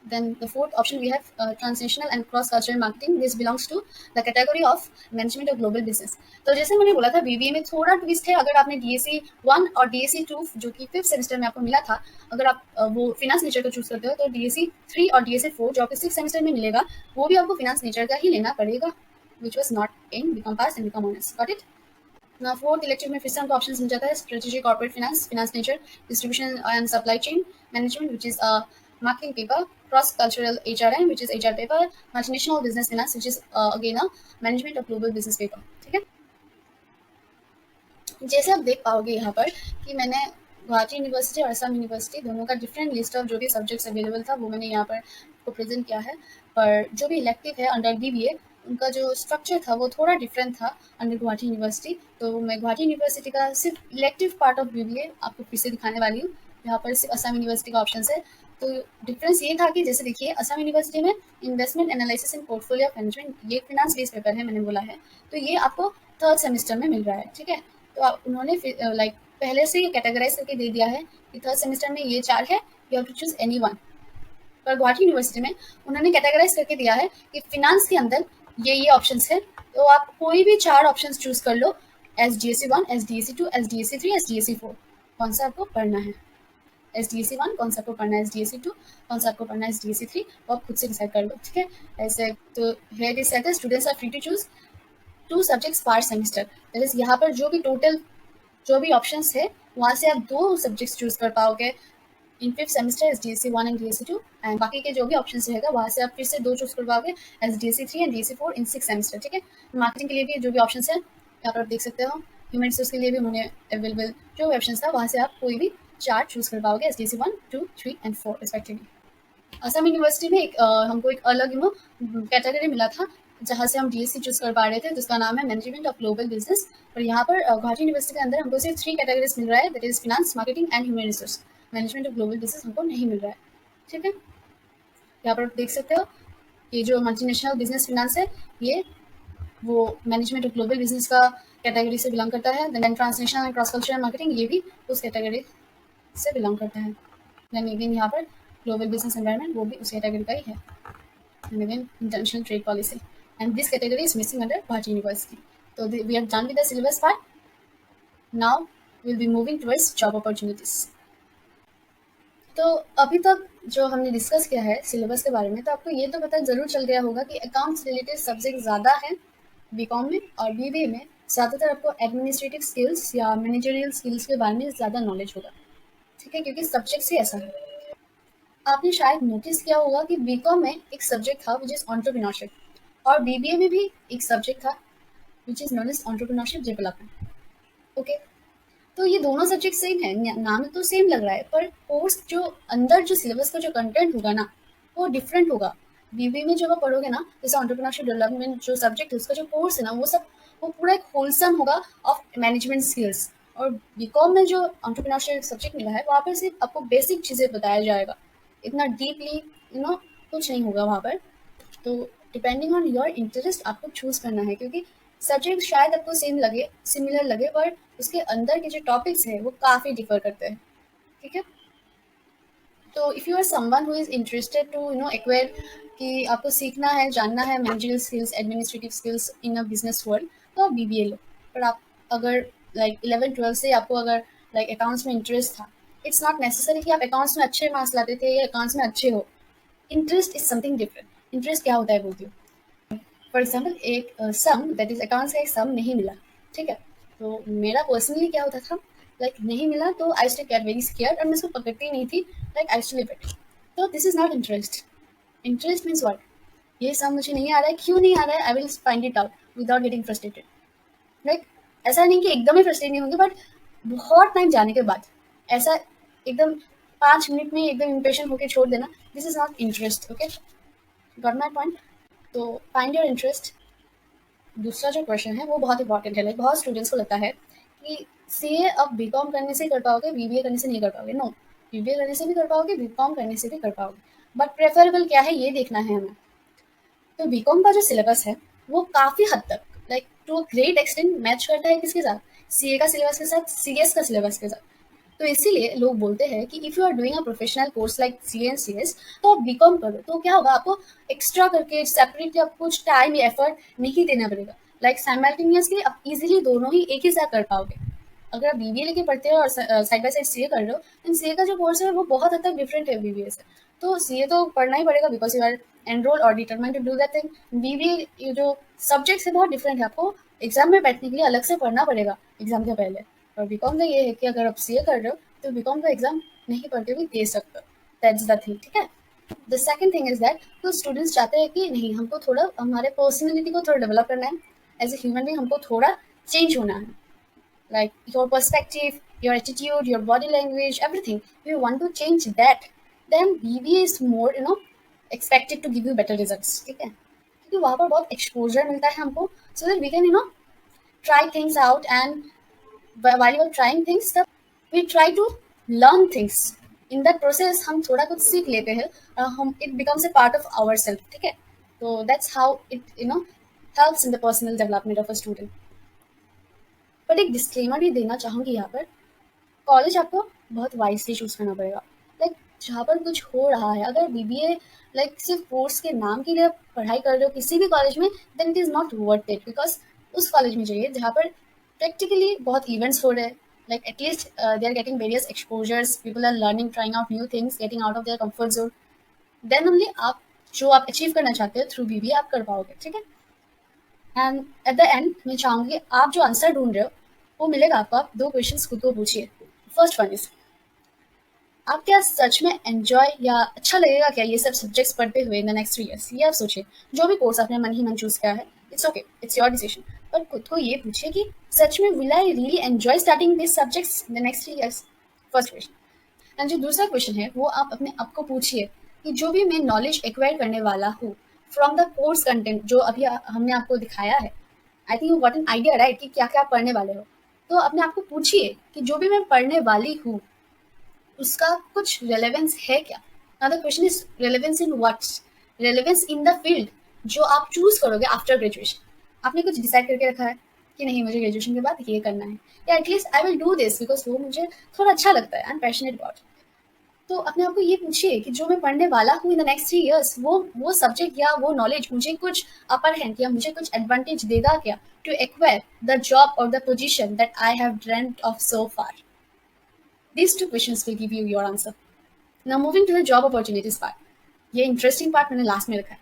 Then the fourth option we have transnational and cross cultural marketing. This belongs to the category of management of global business. तो जैसे मैंने बोला था BBA में थोड़ा ट्विस्ट है, अगर आपने DSC 1 और DSC 2 जो कि 5th सेमेस्टर में आपको मिला था, अगर आप वो फिनेंस नेचर को चूज करते हो तो DSC 3 और DSC 4 जो आपको 6th सेमेस्टर में मिलेगा वो भी आपको फिनेंस नेचर का ही लेना पड़ेगा, which was not in BCom Pass and BCom Honors. Got it? Now fourth elective में फिर से हमको ऑप्शन मिल जाता है strategy, corporate finance, finance nature, distribution and supply chain management which is marketing paper, cross cultural HRM which is HR paper, multinational business finance which is again a management of global business paper. ठीक है, जैसे आप देख पाओगे यहाँ पर कि मैंने गुवाहाटी यूनिवर्सिटी और असम यूनिवर्सिटी दोनों का डिफरेंट लिस्ट ऑफ जो भी सब्जेक्ट्स अवेलेबल था वो मैंने यहाँ पर को प्रेजेंट किया है, पर जो भी इलेक्टिव है अंडर BBA उनका जो स्ट्रक्चर था वो थोड़ा डिफरेंट था अंडर गुवाहाटी यूनिवर्सिटी। तो मैं गुवाहाटी यूनिवर्सिटी का सिर्फ इलेक्टिव पार्ट ऑफ BBA आपको फिर से दिखाने वाली हूँ, यहाँ पर सिर्फ असम यूनिवर्सिटी का ऑप्शन है। तो डिफरेंस ये था कि जैसे देखिए असम यूनिवर्सिटी में investment analysis and portfolio management ये फिनेंस बेस्ड पेपर है, मैंने बोला है, तो ये आपको 3rd सेमेस्टर में मिल रहा है। ठीक है, तो उन्होंने लाइक पहले से ये कैटेगराइज करके दे दिया है कि 3rd सेमेस्टर में ये 4 है, you have to choose any one. पर गुवाहाटी यूनिवर्सिटी में उन्होंने कैटेगराइज करके दिया है कि फिनेंस के अंदर ये ऑप्शंस है, तो आप कोई भी 4 ऑप्शंस चूज कर लो, as DSC 1, as DSC 2, as DSC 3, as DSC 4, कौन सा आपको पढ़ना है। एस DSC 1 कौन सा आपको पढ़ना है, एस DSC 2 कौन सा आपको पढ़ना है, एस DSC 3 वो आप खुद से डिसाइड कर लो। ठीक है, ऐसे तो here it said that students are free to choose 2 subjects per semester, that is यहाँ पर जो भी टोटल जो भी ऑप्शंस है वहाँ से आप 2 सब्जेक्ट्स चूज कर पाओगे इन 5th semester S DSC 1 and DSC 2, and बाकी के जो भी ऑप्शन रहेगा वहाँ से आप फिर से 2 चूज कर पाओगे S DSC 3 and DSC 4 in 6th semester. ठीक है, मार्केटिंग के लिए भी जो भी ऑप्शन है यहाँ पर आप देख सकते हो, ह्यूमन रिसोर्स के लिए भी उन्होंने अवेलेबल जो भी ऑप्शन था वहाँ से आप कोई भी 4 चूज कर पाओगे S DSC 1, 2, 3 and 4 respectively. Assam university में हमको एक अलग कैटेगरी मिला था जहाँ से हम DSC चूज कर पा रहे थे, जिसका नाम है मैनेजमेंट ऑफ ग्लोबल बिजनेस। और यहाँ पर गुवाहाटी यूनिवर्सिटी के अंदर हमको सिर्फ 3 कैटेगरीज मिल रहा है, that is finance, marketing and human resource. Management of global business हमको नहीं मिल रहा है। ठीक है, यहाँ पर देख सकते हो ये जो मल्टीनेशनल बिजनेस फिनेंस है ये वो मैनेजमेंट ऑफ ग्लोबल बिजनेस का कैटेगरी से बिलोंग करता है। Then transnational and cross cultural marketing ये भी उस कैटेगरी से बिलोंग करता है। देन अगेन यहाँ पर ग्लोबल बिजनेस एनवायरनमेंट वो भी उस कैटेगरी का ही है। And again international trade policy and this category is missing under Bharati University. So we are done with the syllabus part. Now we'll be moving towards job opportunities. तो अभी तक जो हमने डिस्कस किया है सिलेबस के बारे में, तो आपको ये तो पता ज़रूर चल गया होगा कि अकाउंट्स रिलेटेड सब्जेक्ट ज़्यादा हैं बीकॉम में, और बीबीए में ज़्यादातर आपको एडमिनिस्ट्रेटिव स्किल्स या मैनेजरियल स्किल्स के बारे में ज़्यादा नॉलेज होगा, ठीक है, क्योंकि सब्जेक्ट ही ऐसा है। आपने शायद नोटिस किया होगा कि बीकॉम में एक सब्जेक्ट था विच इज़ एंटरप्रेन्योरशिप, और बीबीए में भी एक सब्जेक्ट था which is known as entrepreneurship development. Okay, तो ये दोनों सब्जेक्ट सेम है, नाम तो सेम लग रहा है, पर कोर्स जो अंदर जो सिलेबस का जो कंटेंट होगा ना वो डिफरेंट होगा। बीबीए में जब आप पढ़ोगे ना, जैसे एंटरप्रेन्योरशिप डेवलपमेंट जो सब्जेक्ट है उसका जो कोर्स है ना, वो पूरा एक होलसम होगा ऑफ मैनेजमेंट स्किल्स, और बीकॉम में जो एंटरप्रेन्योरशिप सब्जेक्ट मिला है वहाँ पर सिर्फ आपको बेसिक चीज़ें बताया जाएगा, इतना डीपली कुछ नहीं होगा वहाँ पर। तो डिपेंडिंग ऑन योर इंटरेस्ट आपको चूज करना है, क्योंकि सब्जेक्ट शायद आपको सेम लगे, सिमिलर लगे, पर उसके अंदर के जो टॉपिक्स हैं वो काफ़ी डिफर करते हैं, ठीक है। तो if you are someone who is interested to acquire कि आपको सीखना है, जानना है managerial skills, administrative skills in a business world, तो आप बीबीए लो। पर आप अगर लाइक 11-12 से आपको अगर लाइक अकाउंट्स में इंटरेस्ट था, इट्स नॉट नेसेसरी कि आप अकाउंट्स में अच्छे मार्क्स लाते थे या अकाउंट्स में अच्छे हो। Interest is something different. Interest क्या होता है बोलती हूँ, फॉर एग्जाम्पल एक सम दैट इज अकाउंट्स का एक सम नहीं मिला, ठीक है, तो मेरा पर्सनली क्या होता था, लाइक नहीं मिला तो I still get very scared और मैं उसको पकड़ती नहीं थी, like I still leave it. तो this is not interest. Interest means what, ये सम मुझे नहीं आ रहा है, क्यों नहीं आ रहा है, I will find it out without getting frustrated. Like ऐसा नहीं कि एकदम ही फ्रस्ट्रेट नहीं होंगे, बट बहुत टाइम जाने के बाद ऐसा एकदम 5 मिनट में एकदम इम्पेशेंट होकर छोड़ देना, this is not interest. Okay, got my point. तो फाइंड योर इंटरेस्ट। दूसरा जो क्वेश्चन है वो बहुत इंपॉर्टेंट है, लाइक बहुत स्टूडेंट्स को लगता है कि सीए अब बीकॉम करने से कर पाओगे, बीबीए करने से नहीं कर पाओगे। नो, बीबीए करने से भी कर पाओगे, बीकॉम करने से भी कर पाओगे, बट प्रेफरेबल क्या है ये देखना है हमें। तो बीकॉम का जो सिलेबस है वो काफ़ी हद तक like to a great extent match करता है किसके साथ, सीए का सिलेबस के साथ, सीएस का सिलेबस के साथ। तो इसीलिए लोग बोलते हैं कि if you are doing a professional course like CA and CS, तो आप बीकॉम करो, तो क्या होगा, आपको एक्स्ट्रा करके सेपरेटली आपको कुछ टाइम या एफर्ट नहीं देना पड़ेगा, लाइक साइमल्टेनियसली आप इजीली दोनों ही एक ही साथ कर पाओगे। अगर आप बीबीए लेके पढ़ते हो और साइड बाय साइड सीए कर रहे हो, तो सीए का जो कोर्स है वो बहुत हद तक डिफरेंट है बीबीए से। तो सीए तो पढ़ना ही पड़ेगा बिकॉज यू आर एनरोल और determined to do that thing. BBA ये जो सब्जेक्ट्स है बहुत डिफरेंट है, आपको एग्जाम में बैठने के लिए अलग से पढ़ना पड़ेगा एग्जाम के पहले। और बीकॉम का ये है कि अगर आप सीए कर रहे हो तो बीकॉम का एग्जाम नहीं पढ़ के भी दे सकते हो, दैट्स द थिंग, ठीक है। The second thing is that तो स्टूडेंट्स चाहते हैं कि नहीं, हमको थोड़ा हमारे पर्सनैलिटी को थोड़ा डेवलप करना है, एज ए ह्यूमन बीइंग हमको थोड़ा चेंज होना है, like your perspective, your attitude, your body language, everything. If you want to change that, then BBA is more expected to give you better results, ठीक है, क्योंकि वहाँ पर बहुत एक्सपोजर मिलता है हमको, so that we can try things out, and while you are trying things we try to learn things in that process, हम थोड़ा कुछ सीख लेते हैं, हम it becomes a part of ourselves, ठीक है। तो that's how it helps in the personal development of a student। But एक डिस्क्लेमर भी देना चाहूँगी यहाँ पर, कॉलेज आपको बहुत वाइसली चूज करना पड़ेगा, लाइक जहाँ पर कुछ हो रहा है, अगर बीबीए लाइक सिर्फ कोर्स के नाम के लिए पढ़ाई कर रहे हो किसी भी कॉलेज में, then it is not worth it, because उस कॉलेज में जाइए जहाँ पर प्रैक्टिकली बहुत इवेंट्स हो रहे हैं, like at least they are getting various exposures, people are learning, trying out new things, getting out of their comfort zone, then only आप जो आप अचीव करना चाहते हो थ्रू बीबीए आप कर पाओगे, ठीक है। एंड एट द एंड मैं चाहूँगी आप जो आंसर ढूंढ रहे हो वो मिलेगा आपको, आप 2 क्वेश्चंस खुद को पूछिए। फर्स्ट वन इज, आप क्या सच में एंजॉय या अच्छा लगेगा क्या ये सब सब्जेक्ट्स पढ़ते हुए इन द नेक्स्ट 3 years, ये आप सोचिए। जो भी कोर्स आपने मन ही मन चूज किया है, it's okay, it's your decision, पर खुद को ये पूछिए कि सच में will I really enjoy starting this subjects in the next 3 years। First question. And जो दूसरा क्वेश्चन है वो आप अपने आप को पूछिए कि जो भी मैं नॉलेज एक्वायर करने वाला हूँ फ्रॉम द कोर्स कंटेंट जो अभी हमने आपको दिखाया है, I think you got an idea right कि क्या क्या पढ़ने वाले हो। तो अपने आप को पूछिए कि जो भी मैं पढ़ने वाली हूँ उसका कुछ रेलेवेंस है क्या। Now the question is relevance in what's, relevance in the field जो आप चूज करोगे आफ्टर ग्रेजुएशन। आपने कुछ डिसाइड करके रखा है कि नहीं मुझे ग्रेजुएशन के बाद ये करना है, या at least I will do this because वो मुझे थोड़ा अच्छा लगता है, आई एम पैशनेट अबाउट। तो अपने आप को ये पूछिए कि जो मैं पढ़ने वाला हूँ इन द नेक्स्ट 3 इयर्स, वो सब्जेक्ट या वो नॉलेज मुझे कुछ अपर हैंड या मुझे कुछ एडवांटेज देगा क्या टू एक्वायर द जॉब और the position that I have dreamed of so far. These two questions will give you your answer. Now moving to the job opportunities part. ये interesting part मैंने last में रखा है.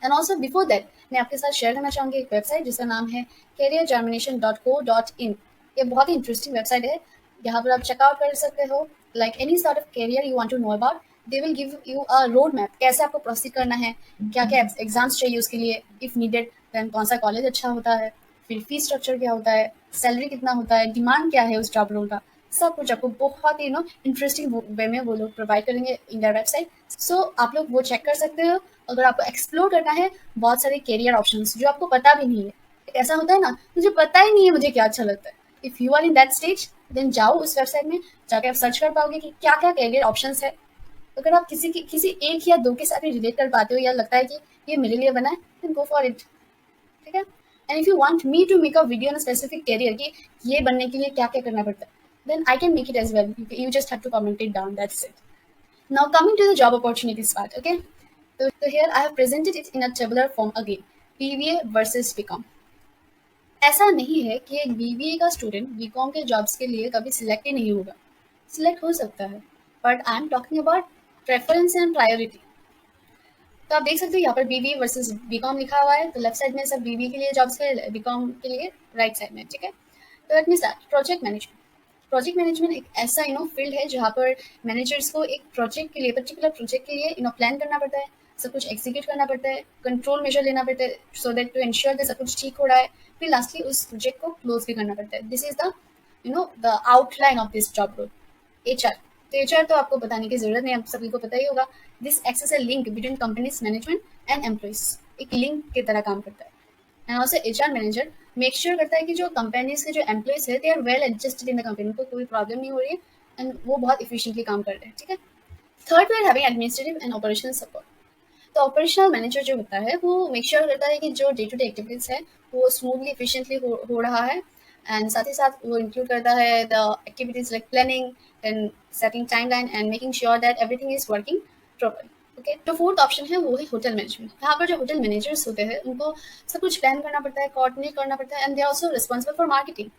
And also before that मैं आपके साथ share करना चाहूँगी एक वेबसाइट जिसका नाम है careergermination.co.in. ये बहुत ही इंटरेस्टिंग वेबसाइट है. यहाँ पर आप चेकआउट कर सकते हो like any sort of career you want to know about. They will give you a road map कैसे आपको प्रोसीड करना है, क्या क्या एग्जाम्स चाहिए उसके लिए इफ़ नीडेड, देन कौन सा कॉलेज अच्छा होता है, फिर फीस स्ट्रक्चर क्या होता है, सैलरी कितना होता है, डिमांड क्या है उस जॉब रोल का, सब कुछ आपको बहुत ही इंटरेस्टिंग वे में वो लोग प्रोवाइड करेंगे इन देयर वेबसाइट. सो आप लोग वो चेक कर सकते हो. अगर आपको एक्सप्लोर करना है बहुत सारे कैरियर ऑप्शंस जो आपको पता भी नहीं है. एक ऐसा होता है ना, मुझे पता ही नहीं है मुझे क्या अच्छा लगता है. If you are in that stage then जाओ उस वेबसाइट में, जाके आप सर्च कर पाओगे कि क्या क्या कैरियर ऑप्शंस है. अगर आप किसी एक या दो के साथ भी रिलेट कर पाते हो या लगता है कि ये मेरे लिए बना है, देन गो फॉर इट. ठीक है. And if you want me to make a video on specific career कि ये बनने के लिए क्या क्या करना पड़ता है, then I can make it as well. You just have to comment it down. That's it. Now coming to the job opportunities part. Okay. So here I have presented it in a tabular form again. BBA versus BCom. ऐसा नहीं है कि एक BBA का student BCom के jobs के लिए कभी सिलेक्ट ही नहीं होगा. सिलेक्ट हो सकता है, but I am talking about preference and priority. तो आप देख सकते हो यहाँ पर BBA वर्सेस BCom लिखा हुआ है. तो लेफ्ट साइड में सब BBA के लिए जॉब्स है, BCom के लिए राइट साइड में. ठीक है. तो let me start. Project management. Project management एक ऐसा फील्ड है जहाँ पर मैनेजर्स को एक प्रोजेक्ट के लिए पर्टिकुलर प्रोजेक्ट के लिए प्लान करना पड़ता है, सब कुछ एग्जीक्यूट करना पड़ता है, कंट्रोल मेजर लेना पड़ता है so that to ensure that सब कुछ ठीक हो रहा है, फिर लास्टली उस प्रोजेक्ट को क्लोज भी करना पड़ता है. This is the the outline of this job role. HR. तो HR तो आपको बताने की जरूरत नहीं, आप सभी को पता ही होगा. This acts as a link between companies management and employees. एक लिंक की तरह काम करता है. And also HR manager make sure करता है कि जो कंपनीज के जो एम्प्लॉइज है they are well adjusted in the company, को कोई प्रॉब्लम नहीं हो रही है एंड वो बहुत इफिशिएंटली काम कर रहे हैं. ठीक है. Third we are having administrative and operational support. तो ऑपरेशनल मैनेजर जो होता है वो मेक श्योर करता है कि जो डे टू डे एक्टिविटीज है वो स्मूथली इफिशिएंटली हो रहा है. एंड साथ ही साथ वो इंक्लूड करता है the activities like planning and setting timeline and making sure that everything is working properly. Okay. तो फोर्थ ऑप्शन है वो है होटल मैनेजमेंट. यहाँ पर जो होटल मैनेजर्स होते हैं उनको सब कुछ प्लान करना पड़ता है, कोऑर्डिनेट करना पड़ता है and they are also responsible for marketing.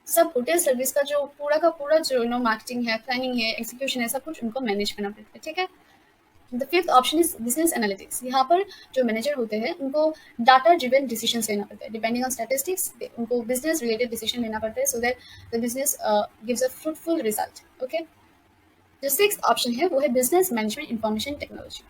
सब होटल सर्विस का जो पूरा जो मार्केटिंग है, प्लानिंग है, एग्जीक्यूशन है, सब कुछ उनको मैनेज करना पड़ता है. ठीक है. The fifth option is business analytics. यहाँ पर जो मैनेजर होते हैं उनको डाटा ड्रिवन डिसीजन लेना पड़ता है. डिपेंडिंग ऑन स्टैटिस्टिक्स उनको बिजनेस रिलेटेड डिसीजन लेना पड़ता है so that the business gives a fruitful result. Okay. जो सिक्स्थ ऑप्शन है वो है बिजनेस मैनेजमेंट इंफॉर्मेशन टेक्नोलॉजी.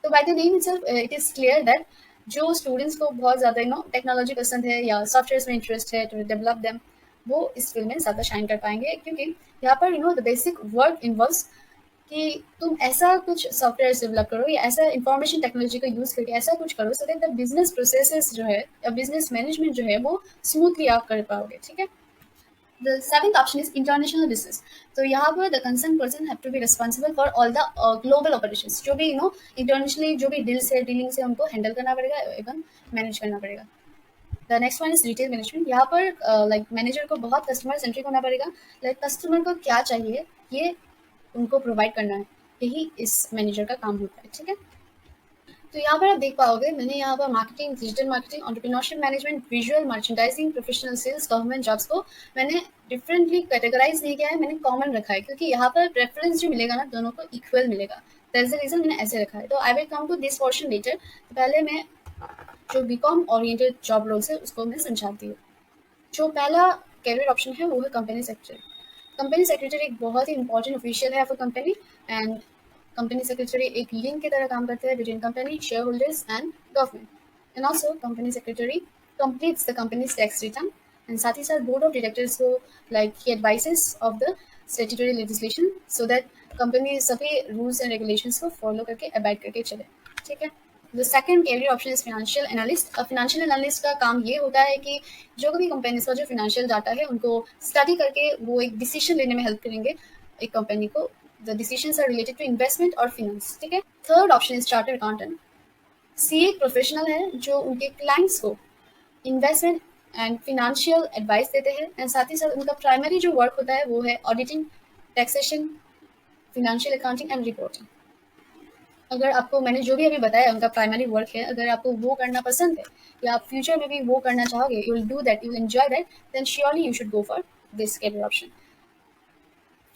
तो by the name itself it is clear that जो स्टूडेंट्स को बहुत ज़्यादा टेक्नोलॉजी पसंद है या सॉफ्टवेयर में इंटरेस्ट है टू डेवलप देम, वो इस फील्ड में ज़्यादा शाइन कर पाएंगे क्योंकि यहाँ पर द बेसिक वर्क इन्वॉल्व्स कि तुम ऐसा कुछ सॉफ्टवेयर डेवलप करो या ऐसा इंफॉर्मेशन टेक्नोलॉजी का यूज़ करके ऐसा कुछ करो so that the business processes जो है या बिजनेस मैनेजमेंट जो है वो स्मूथली आप कर पाओगे. ठीक है. The seventh option is international business. तो यहाँ पर the concerned person have to be responsible for all the global operations. जो भी internationally जो भी डीलिंग्स है उनको हैंडल करना पड़ेगा एवं मैनेज करना पड़ेगा. The next one is retail management. यहाँ पर लाइक मैनेजर को बहुत कस्टमर सेंट्रिक होना पड़ेगा. लाइक कस्टमर को क्या चाहिए ये उनको प्रोवाइड करना है, यही इस मैनेजर का काम होता है. ठीक है. तो यहाँ पर आप देख पाओगे मैंने यहाँ पर marketing, digital marketing, entrepreneurship management, visual merchandising, professional sales, government jobs को मैंने डिफरेंटली कैटेगराइज नहीं किया है, मैंने कॉमन रखा है क्योंकि यहाँ पर प्रेफरेंस जो मिलेगा ना दोनों को इक्वल मिलेगा. दैट्स द रीजन मैंने ऐसे रखा है. तो I will come to this portion later. तो पहले मैं जो बीकॉम ओरिएंटेड जॉब रोल्स है उसको मैं समझाती हूँ. जो पहला कैरियर ऑप्शन है वो है कंपनी सेक्रेटरी. कंपनी सेक्रेटरी एक बहुत ही इंपॉर्टेंट ऑफिशियल है for company and company secretary एक लिंक की तरह काम करते हैं between company, shareholders and government. And also company secretary completes the companies tax return and साथ ही साथ बोर्ड ऑफ डायरेक्टर्स को लाइक ही advises of the statutory legislation so that company सभी रूल्स एंड रेगुलेशंस को follow करके abide करके चले. ठीक है. The second career option is financial analyst. Financial analyst का काम ये होता है कि जो भी कंपनीज का जो फाइनेंशियल डाटा है उनको स्टडी करके वो एक डिसीजन लेने में हेल्प करेंगे एक कंपनी को. The decisions are related to investment और finance. ठीक है. Third option is chartered accountant. CA एक प्रोफेशनल है जो उनके क्लाइंट्स को इन्वेस्टमेंट एंड फिनेंशियल एडवाइस देते हैं एंड साथ ही साथ उनका प्राइमरी जो वर्क होता है वो है auditing, taxation, financial accounting and reporting. अगर आपको मैंने जो भी अभी बताया उनका प्राइमरी वर्क है, अगर आपको वो करना पसंद है या आप फ्यूचर में भी वो करना चाहोगे, you will do that, you will enjoy that, then surely you should go for this career option.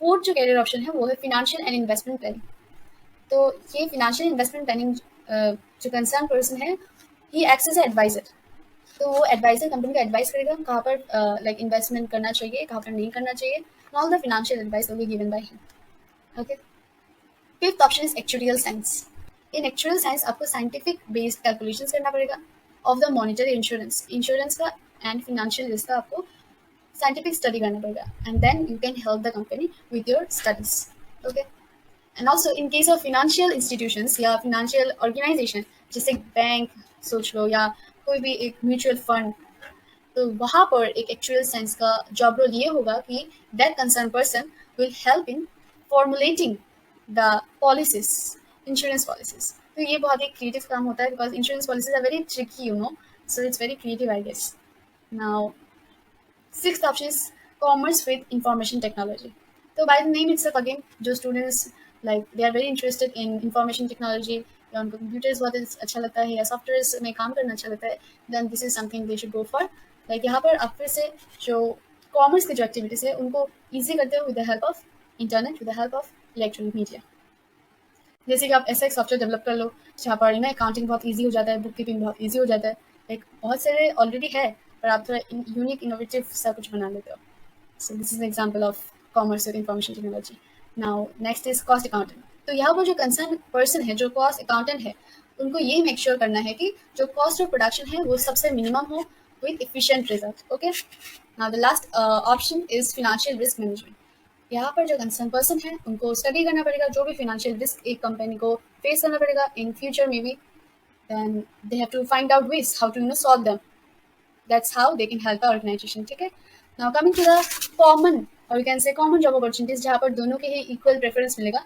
Fourth जो करियर ऑप्शन है वो है फिनेंशियल एंड इन्वेस्टमेंट प्लानिंग। तो ये फिनेंशियल इन्वेस्टमेंट प्लानिंग जो कंसर्न पर्सन है, ही एक्ट्स एज एडवाइजर। तो वो एडवाइजर कंपनी का एडवाइस करेगा कहाँ पर लाइक इन्वेस्टमेंट करना चाहिए, कहाँ पर नहीं करना चाहिए, all the financial advice will be given by him. Okay. Fifth option is actuarial science. In actual science आपको साइंटिफिक बेस्ड कैलकुलेशंस करना पड़ेगा ऑफ द मॉनिटरी इंश्योरेंस का एंड फिनेंशियल रिस्क का आपको साइंटिफिक स्टडी करना पड़ेगा, and then you can help the company with your studies. Okay. And also in case of financial institutions या financial organisation, जैसे bank सोच लो या कोई भी एक म्यूचुअल फंड, तो वहाँ पर एक एक्चुअल साइंस का जॉब रोल ये होगा कि that concern person will help in formulating the policies, insurance policies. तो ये बहुत ही क्रिएटिव काम होता है because insurance policies are very tricky, you know, so it's very creative I guess. Now sixth option is commerce with information technology. तो by the name it's again जो students like they are very interested in information technology, या उनको computers बहुत अच्छा लगता है या software में काम करना अच्छा लगता है, then this is something they should go for. Like यहाँ पर आप फिर से जो कॉमर्स की जो एक्टिविटीज़ है उनको ईजी करते हो with the help of internet, with the help of electronic media. जैसे कि आप ऐसा एक सॉफ्टवेयर डेवलप कर लो जहाँ पर ना अकाउंटिंग बहुत ईजी हो जाता है, बुक कीपिंग बहुत ईजी हो जाता है, लाइक बहुत सारे ऑलरेडी है पर आप थोड़ा यूनिक इनोवेटिव सा कुछ बना लेते हो। So this is an example of commerce with information technology. Now next is cost accountant. तो यहाँ पर जो कंसर्न पर्सन है, जो कॉस्ट अकाउंटेंट है, उनको ये मेक श्योर करना है कि जो कॉस्ट ऑफ प्रोडक्शन है वो सबसे मिनिमम हो with efficient result. Okay. Now the last option is financial risk management. यहाँ पर जो कंसर्न पर्सन है उनको स्टडी करना पड़ेगा जो भी फिनेंशियल रिस्क एक कंपनी को फेस करना पड़ेगा इन फ्यूचर में भी, then they have to find out ways how to solve them. That's how they can help the organisation. ठीक है। Now coming to the common और you can say common job opportunities जहाँ पर दोनों के ही इक्वल प्रेफरेंस मिलेगा,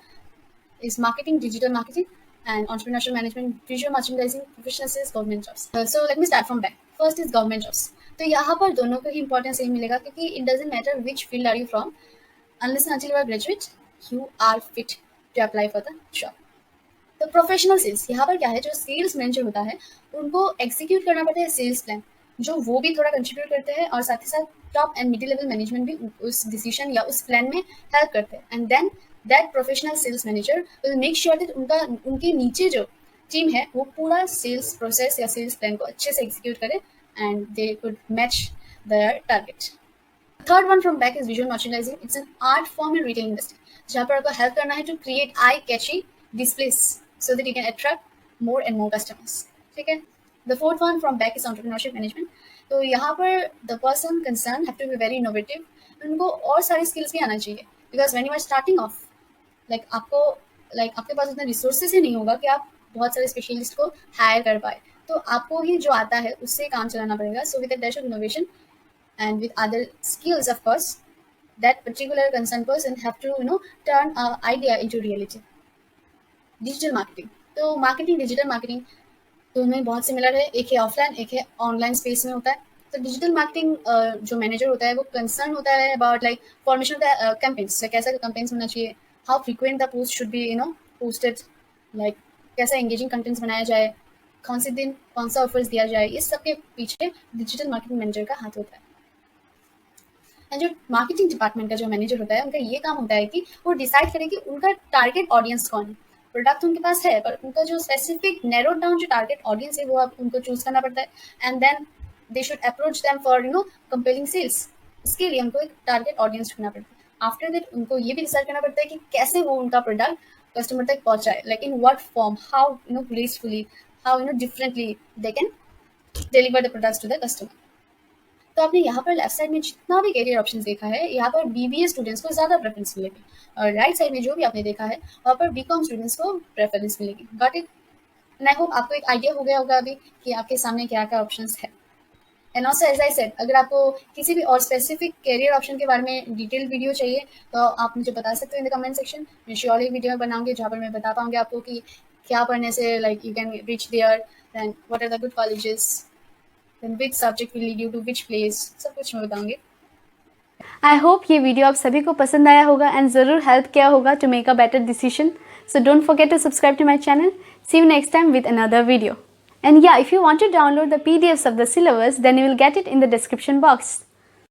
is marketing, digital marketing, and entrepreneurship management, visual merchandising, professional sales, government jobs. So let me start from back. First is government jobs. तो यहाँ पर दोनों को ही इंपॉर्टेंस यही मिलेगा क्योंकि it doesn't matter which field are you from, unless and until you are graduate, you are fit to apply for the job. तो professional sales, यहाँ पर क्या है, जो सेल्स मैनेजर होता है उनको एग्जीक्यूट करना पड़ता है सेल्स प्लान, जो वो भी थोड़ा कंट्रीब्यूट करते हैं और साथ ही साथ top and middle level management भी उस डिसीजन या उस प्लान में हेल्प करते हैं, and then that professional sales manager will make sure that उनके नीचे जो टीम है वो पूरा सेल्स प्रोसेस या सेल्स प्लान को अच्छे से एग्जीक्यूट करे and they could match their target. Third one from back is visual merchandising. It's an art form in retail industry जहाँ पर आपको हेल्प करना है to create eye catchy displays so that you can attract more and more customers. ठीक है। The fourth one from back is entrepreneurship management. तो यहाँ पर the person concerned have to be very innovative. उनको और सारी skills भी आना चाहिए because when you are starting off, like आपके पास उतना resources ही नहीं होगा कि आप बहुत सारे specialist को hire कर पाए, तो आपको ही जो आता है उससे काम चलाना पड़ेगा। So with a dash of innovation and with other skills, of course, that particular concerned person have to turn an idea into reality. Digital marketing. तो मार्केटिंग, डिजिटल मार्केटिंग दोनों बहुत सिमिलर है, एक है ऑफलाइन एक है ऑनलाइन स्पेस में होता है। तो डिजिटल मार्केटिंग जो मैनेजर होता है वो कंसर्न होता है अबाउट लाइक फॉर्मेशन होता है कैंपेन्स, कैसा कैंपेन्स होना चाहिए, how frequent the post should be posted, like कैसा एंगेजिंग कंटेंट्स बनाया जाए, कौन से दिन कौन सा ऑफर्स दिया जाए, इस सब के पीछे डिजिटल मार्केटिंग मैनेजर का हाथ होता है। एंड जो मार्केटिंग डिपार्टमेंट का जो मैनेजर होता है उनका ये काम होता है कि वो डिसाइड करे कि उनका टारगेट ऑडियंस कौन है। प्रोडक्ट उनके पास है पर उनका जो स्पेसिफिक नैरो डाउन जो टारगेट ऑडियंस है वो आप उनको चूज करना पड़ता है, and then they should approach them for compelling sales. इसके लिए उनको एक टारगेट ऑडियंस ढूंढना पड़ता है। आफ्टर दैट उनको ये भी डिसाइड करना पड़ता है कि कैसे वो उनका प्रोडक्ट कस्टमर तक पहुंचाए, like in what form, how gracefully, how differently they can deliver the products to the customer. तो आपने यहाँ पर लेफ्ट साइड में जितना भी करियर ऑप्शंस देखा है यहाँ पर बीबीए स्टूडेंट्स को ज़्यादा प्रेफरेंस मिलेगी, और राइट साइड में जो भी आपने देखा है वहाँ पर बीकॉम स्टूडेंट्स को प्रेफरेंस मिलेगी। Got it? And I hope आपको एक आइडिया हो गया होगा अभी कि आपके सामने क्या क्या ऑप्शंस है। And also as I said, अगर आपको किसी भी और स्पेसिफिक करियर ऑप्शन के बारे में डिटेल वीडियो चाहिए तो आप मुझे बता सकते हो इन द कमेंट सेक्शन। मैं श्योरली वीडियो बनाऊंगी जहाँ पर मैं बता पाऊंगी आपको कि क्या पढ़ने से like you can reach there, then what are the good colleges, then which subject will lead you to which place, सब कुछ मैं बताऊंगी। आई होप ये वीडियो आप सभी को पसंद आया होगा एंड ज़रूर हेल्प किया होगा to make a better decision. So don't forget to subscribe to my channel. See you next time with another video. And yeah, if you want to download the PDFs of the syllabus, then you will get it in the description box.